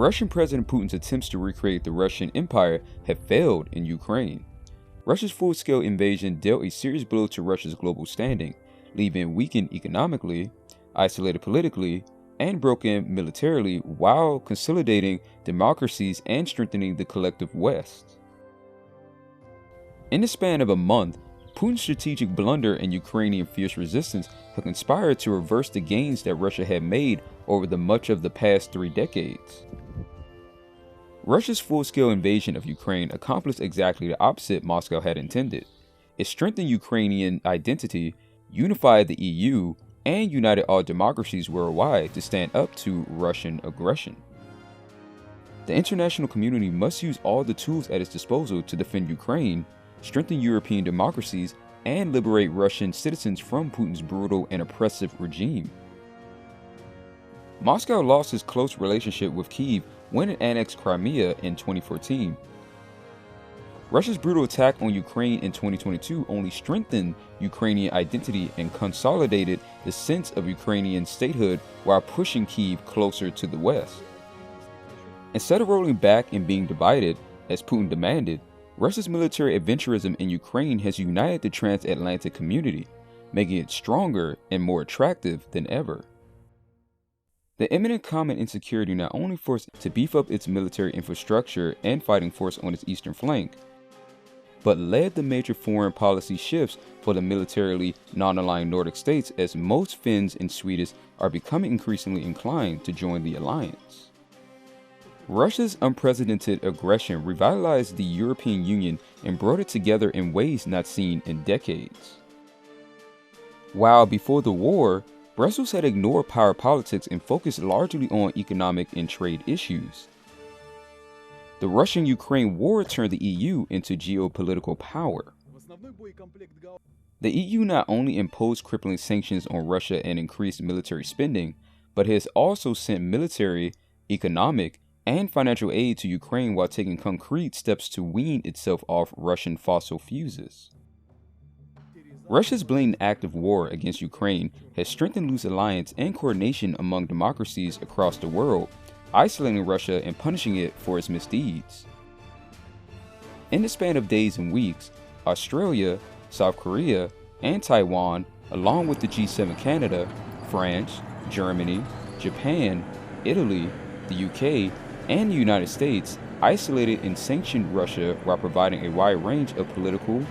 Russian President Putin's attempts to recreate the Russian Empire have failed in Ukraine. Russia's full-scale invasion dealt a serious blow to Russia's global standing, leaving it weakened economically, isolated politically, and broken militarily while consolidating democracies and strengthening the collective West. In the span of a month, Putin's strategic blunder and Ukrainian fierce resistance have conspired to reverse the gains that Russia had made over the much of the past 3 decades. Russia's full-scale invasion of Ukraine accomplished exactly the opposite Moscow had intended. It strengthened Ukrainian identity, unified the EU, and united all democracies worldwide to stand up to Russian aggression. The international community must use all the tools at its disposal to defend Ukraine, strengthen European democracies, and liberate Russian citizens from Putin's brutal and oppressive regime. Moscow lost its close relationship with Kyiv when it annexed Crimea in 2014. Russia's brutal attack on Ukraine in 2022 only strengthened Ukrainian identity and consolidated the sense of Ukrainian statehood while pushing Kyiv closer to the West. Instead of rolling back and being divided, as Putin demanded, Russia's military adventurism in Ukraine has united the transatlantic community, making it stronger and more attractive than ever. The imminent common insecurity not only forced it to beef up its military infrastructure and fighting force on its eastern flank, but led the major foreign policy shifts for the militarily non-aligned Nordic states as most Finns and Swedes are becoming increasingly inclined to join the alliance. Russia's unprecedented aggression revitalized the European Union and brought it together in ways not seen in decades. While before the war, Brussels had ignored power politics and focused largely on economic and trade issues. The Russian-Ukraine war turned the EU into geopolitical power. The EU not only imposed crippling sanctions on Russia and increased military spending, but has also sent military, economic, and financial aid to Ukraine while taking concrete steps to wean itself off Russian fossil fuses. Russia's blatant act of war against Ukraine has strengthened loose alliance and coordination among democracies across the world, isolating Russia and punishing it for its misdeeds. In the span of days and weeks, Australia, South Korea, and Taiwan, along with the G7 Canada, France, Germany, Japan, Italy, the UK, and the United States, isolated and sanctioned Russia while providing a wide range of political,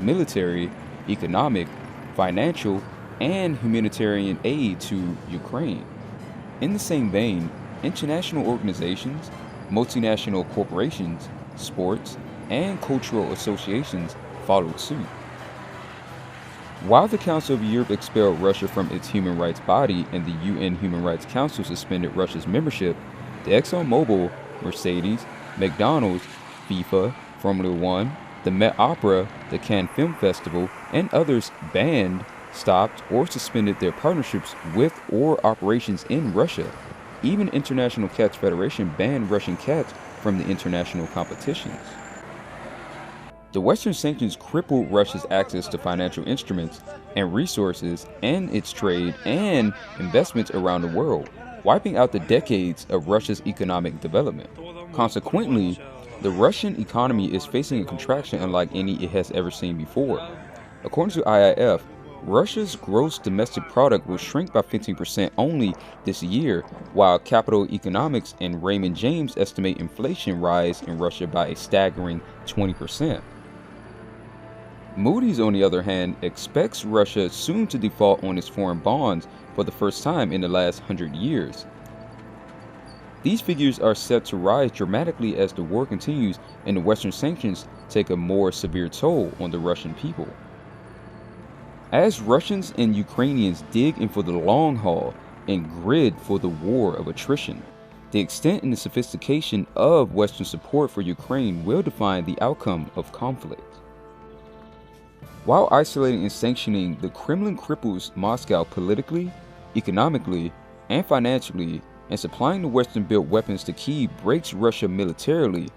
military, economic, financial, and humanitarian aid to Ukraine. In the same vein, international organizations, multinational corporations, sports, and cultural associations followed suit. While the Council of Europe expelled Russia from its human rights body and the UN Human Rights Council suspended Russia's membership, the ExxonMobil, Mercedes, McDonald's, FIFA, Formula One, the Met Opera, the Cannes Film Festival, and others banned, stopped, or suspended their partnerships with or operations in Russia. Even International Catch Federation banned Russian cats from the international competitions. The Western sanctions crippled Russia's access to financial instruments and resources and its trade and investments around the world, wiping out the decades of Russia's economic development. Consequently, the Russian economy is facing a contraction unlike any it has ever seen before. According to IIF, Russia's gross domestic product will shrink by 15% only this year, while Capital Economics and Raymond James estimate inflation rise in Russia by a staggering 20%. Moody's, on the other hand, expects Russia soon to default on its foreign bonds for the first time in the last 100 years. These figures are set to rise dramatically as the war continues and the Western sanctions take a more severe toll on the Russian people. As Russians and Ukrainians dig in for the long haul and grid for the war of attrition, the extent and the sophistication of Western support for Ukraine will define the outcome of conflict. While isolating and sanctioning, the Kremlin cripples Moscow politically, economically, and financially, and supplying the Western-built weapons to Kyiv breaks Russia militarily.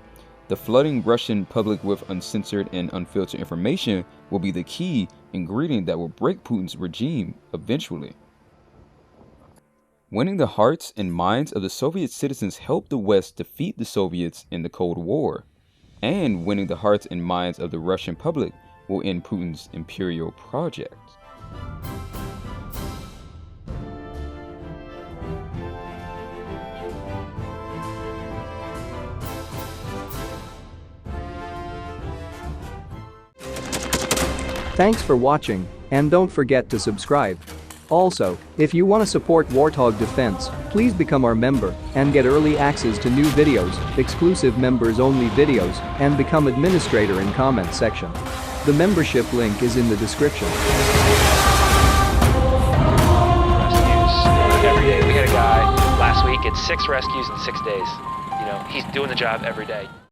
The flooding Russian public with uncensored and unfiltered information will be the key ingredient that will break Putin's regime eventually. Winning the hearts and minds of the Soviet citizens helped the West defeat the Soviets in the Cold War. And winning the hearts and minds of the Russian public will end Putin's imperial project. Thanks for watching, and don't forget to subscribe. Also, if you want to support Warthog Defense, please become our member and get early access to new videos, exclusive members-only videos, and become administrator in comment section. The membership link is in the description. Rescues every day. We had a guy last week at 6 rescues in 6 days. You know, he's doing the job every day.